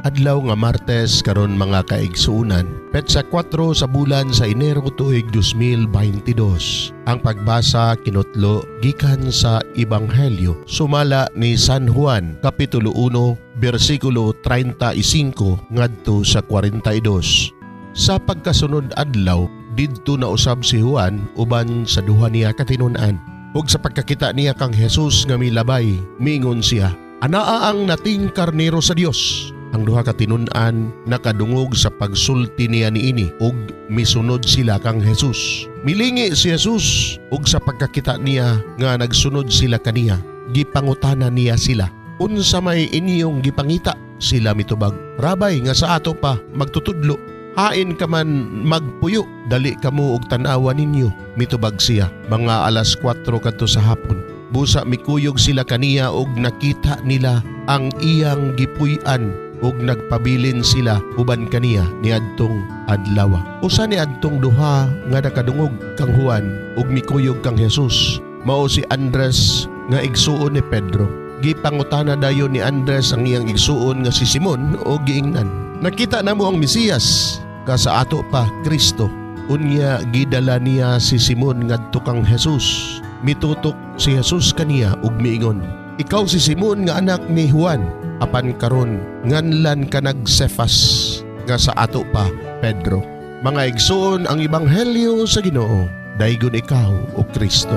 Adlaw nga Martes karon mga kaigsuunan, petsa 4 sa bulan sa Enero tuig 2022. Ang pagbasa kinutlo gikan sa Ebanghelyo sumala ni San Juan kapitulo 1 bersikulo 35 ngadto sa 42. Sa pagkasunod adlaw, didto na usab si Juan uban sa duha niya katinun-an. Ug sa pagkakita niya kang Jesus nga milabay, miingon siya, "Anaa ang nating karnero sa Dios." Ang duha ka tinun-an nakadungog sa pagsulti niya niini ug misunod sila kang Jesus. Milingi si Jesus ug sa pagkakita niya nga nagsunod sila kaniya, gipangutana niya sila, "Unsa may inyong gipangita?" Sila mitubag, "Rabay, nga sa ato pa magtutudlo. Hain ka man magpuyo, dali kamo og tan-awan ninyo." Mitubag siya, mga alas 4 kadto sa hapon. Busa mikuyog sila kaniya og nakita nila ang iyang gipuy-an ug nagpabilin sila uban kaniya niadtong adlaw. Usa ni adtong duha nga nakadungog kang Juan ug mikuyog kang Jesus, mao si Andres nga igsuon ni Pedro. Gipangutana dayon ni Andres ang iyang igsuon nga si Simon o giingnan, "Nakita namo ang Mesiyas, ka sa ato pa Kristo." Unya gidala niya si Simon ngadto kang Jesus. Mitutok si Jesus kaniya ug miingon, "Ikaw si Simon nga anak ni Juan, apan karon nganlan ka nag-Cefas, nga sa ato pa Pedro." Mga igsoon ang Ebanghelyo sa Ginoo. Daygon ikaw o Kristo.